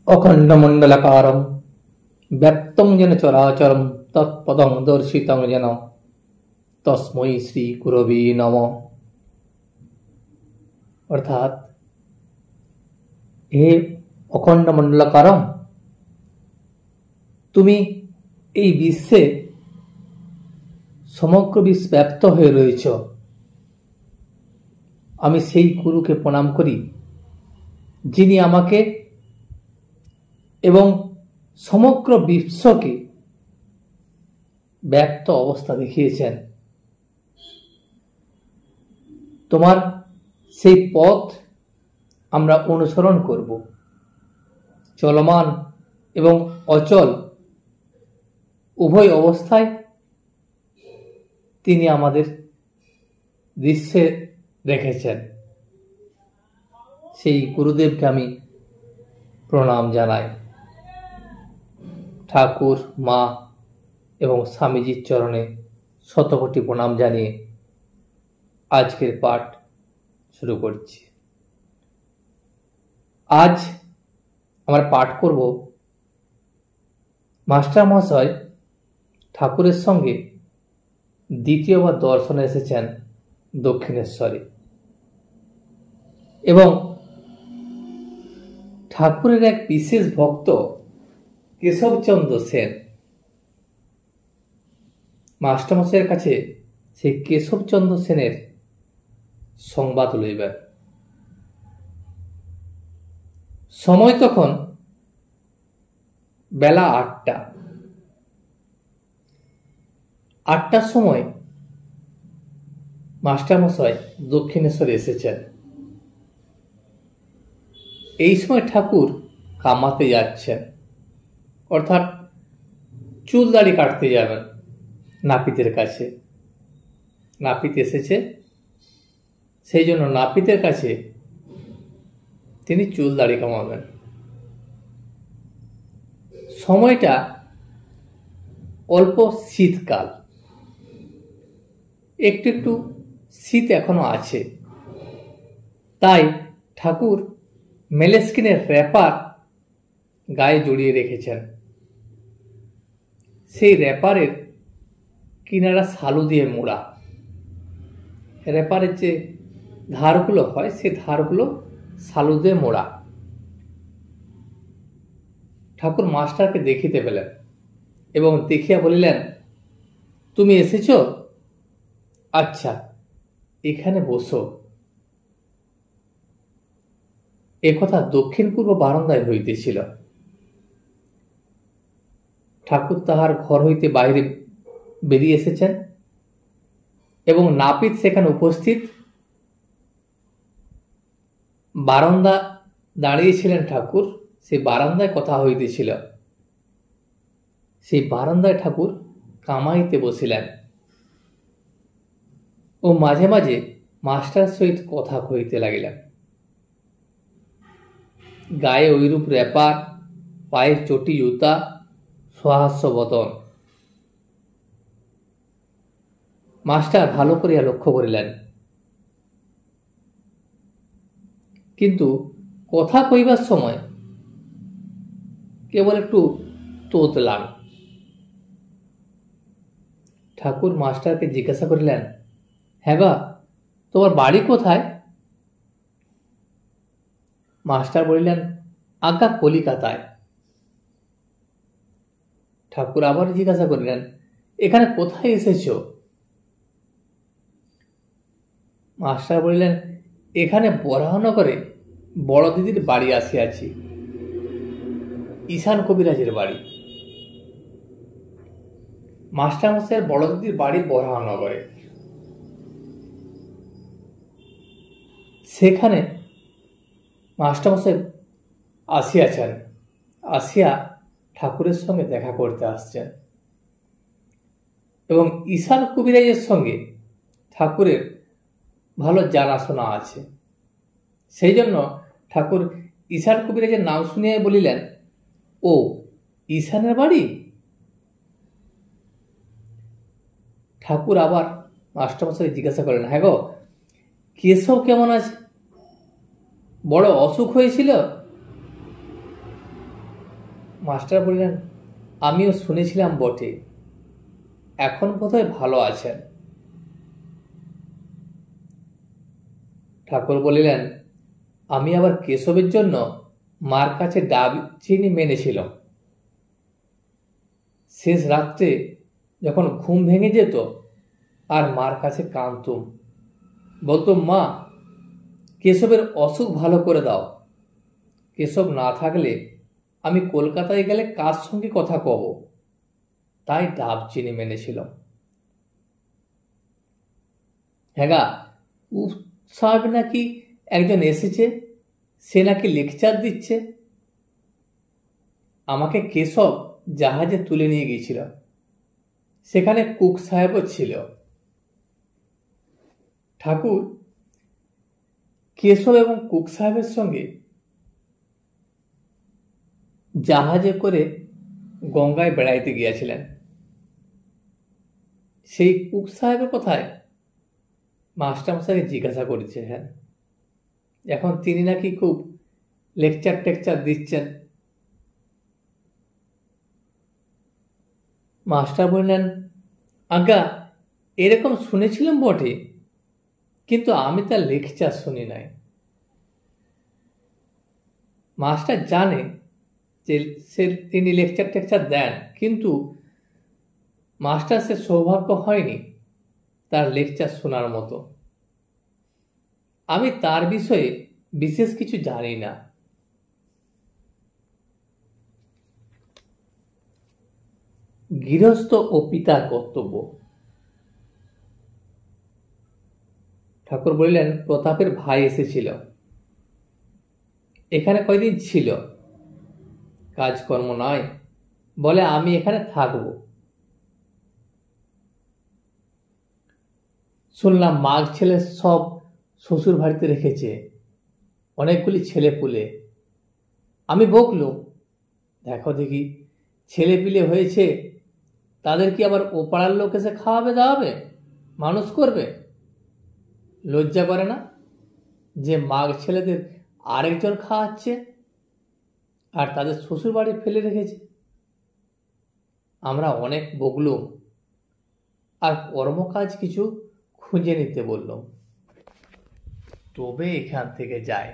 অখণ্ডমণ্ডলাকারং ব্যক্তং যেন চরাচরং তৎপদং দর্শিতং যেন তস্मै শ্রী গুরবে নমঃ। অর্থাৎ হে অখণ্ডমণ্ডলাকারং, তুমি এই বিশ্বে সমগ্র বিশ্ব ব্যাপ্ত হয়ে রয়েছ। আমি সেই গুরুকে প্রণাম করি যিনি আমাকে এবং সমগ্র বিশ্বকে ব্যক্ত অবস্থা দেখিয়েছেন। তোমার সেই পথ আমরা অনুসরণ করব। চলমান এবং অচল উভয় অবস্থায় তিনি আমাদের দৃশ্যে রেখেছেন। সেই গুরুদেবকে আমি প্রণাম জানাই। ঠাকুর, মা এবং স্বামীজির চরণে শতকোটি প্রণাম জানিয়ে আজকের পাঠ শুরু করছি। আজ আমরা পাঠ করব মাস্টার মহাশয় ঠাকুরের সঙ্গে দ্বিতীয়বার দর্শনে এসেছেন দক্ষিণেশ্বরে এবং ঠাকুরের এক বিশেষ ভক্ত কেশবচন্দ্র সেন মাস্টারমশাইয়ের কাছে সেই কেশবচন্দ্র সেনের সংবাদ লইবেন। সময় তখন বেলা 8টা। 8টার সময় মাস্টারমশাই দক্ষিণেশ্বরে এসেছেন। এই সময় ঠাকুর কামাতে যাচ্ছেন, অর্থাৎ চুল দাড়ি কাটতে যাবেন নাপিতের কাছে। নাপিত এসেছে, সেই জন্য নাপিতের কাছে তিনি চুল দাড়ি কামাবেন। সময়টা অল্প শীতকাল, একটু একটু শীত এখনো আছে, তাই ঠাকুর মেলেস্কিনের র্যাপার গায়ে জড়িয়ে রেখেছেন। সেই র্যাপারের কিনারা শালু দিয়ে মোড়া। র্যাপারের যে ধারগুলো হয় সেই ধারগুলো শালু দিয়ে মোড়া। ঠাকুর মাস্টারকে দেখিতে পেলেন এবং দেখিয়া বলিলেন, তুমি এসেছ? আচ্ছা, এখানে বসো। একথা দক্ষিণ পূর্ব বারান্দায় হইতেছিল। ঠাকুর তাহার ঘর হইতে বাইরে বেরিয়ে এসেছেন এবং নাপিত সেখানে উপস্থিত। বারান্দা দাঁড়িয়েছিলেন ঠাকুর, সেই বারান্দায় কথা হইতেছিল। সেই বারান্দায় ঠাকুর কামাইতে বসিলেন ও মাঝে মাঝে মাস্টার সহিত কথা কহিতে লাগিলেন। গায়ে ঐরূপ র্যাপার, পায়ে চটি জুতা, সহাস্য বদন। মাস্টার ভালো করিয়া লক্ষ্য করিলেন, কিন্তু কথা কইবার সময় কেবল একটু তোতলান। ঠাকুর মাস্টারকে জিজ্ঞাসা করিলেন, হ্যাঁ বা, তোমার বাড়ি কোথায়? মাস্টার বলিলেন, আজ্ঞা কলিকাতায়। ঠাকুর আবার জিজ্ঞাসা করিলেন, এখানে কোথায় এসেছ? মাস্টার বলিলেন, এখানে বরাহনগরে বড় দিদির বাড়ি আসিয়াছি, ঈশান কবিরাজের বাড়ি। মাস্টারমশাইয়ের বড় দিদির বাড়ি বরাহনগরে। সেখানে মাস্টারমশাই আসিয়াছেন, আসিয়া ঠাকুরের সঙ্গে দেখা করতে আসছেন এবং ঈশান কবিরাজের সঙ্গে ঠাকুরের ভালো জানাশোনা আছে। সেই জন্য ঠাকুর ঈশান কবিরাজের নাম শুনিয়ে বলিলেন, ও ঈশানের বাড়ি? ঠাকুর আবার মাস্টারমশাই জিজ্ঞাসা করলেন, হ্যাঁ গো, কেশব কেমন আছে? বড় অসুখ হয়েছিল? মাস্টার বললেন, আমিও শুনেছিলাম বটে, এখন বোধহয় ভালো আছেন। ঠাকুর বলিলেন, আমি আবার কেশবের জন্য মার কাছে ডাব চিনি মেনেছিলাম। শেষ রাত্রে যখন ঘুম ভেঙে যেত আর মার কাছে কাঁদতুম, বলতুম, মা, কেশবের অসুখ ভালো করে দাও। কেশব না থাকলে আমি কলকাতায় গেলে কার সঙ্গে কথা কব, তাই ডাব চিনি মেনেছিলাম। হ্যাঁ গা, সাহেব নাকি একজন এসেছে, সে নাকি লেকচার দিচ্ছে। আমাকে কেশব জাহাজে তুলে নিয়ে গিয়েছিল, সেখানে কুক সাহেবও ছিল। ঠাকুর কেশব এবং কুক সাহেবের সঙ্গে জাহাজে করে গঙ্গায় বেড়াইতে গিয়েছিলেন। সেই কুক সাহেবের কোথায় মাস্টারমশাইকে জিজ্ঞাসা করেছিলেন। এখন তিনি নাকি খুব লেকচার টেকচার দিচ্ছেন। মাস্টার বললেন, আজ্ঞা, এরকম শুনেছিলাম বটে, কিন্তু আমি তার লেকচার শুনি নাই। মাস্টার জানে যে তিনি লেকচার টেকচার দেন, কিন্তু মাস্টার সে সৌভাগ্য হয়নি তার লেকচার শোনার মতো। আমি তার বিষয়ে বিশেষ কিছু জানি না। গৃহস্থ ও পিতার কর্তব্য। ঠাকুর বললেন, প্রতাপের ভাই এসেছিল, এখানে কয়দিন ছিল, কাজকর্ম নয়, বলে আমি এখানে থাকব। শুনলাম মাঘ ছেলে সব শ্বশুর বাড়িতে রেখেছে, অনেকগুলি ছেলে পুলে। আমি বকলুম, দেখো দেখি, ছেলে পিলে হয়েছে, তাদের কি আবার ও পাড়ার লোক এসে খাওয়াবে দাওয়াবে, মানুষ করবে? লজ্জা করে না যে মাঘ ছেলেদের আরেকজন খাওয়াচ্ছে আর তাদের শ্বশুর বাড়ি ফেলে রেখেছে? আমরা অনেক বকলুম আর কর্মকাজ কিছু খুঁজে নিতে বললাম, তবে এখান থেকে যায়।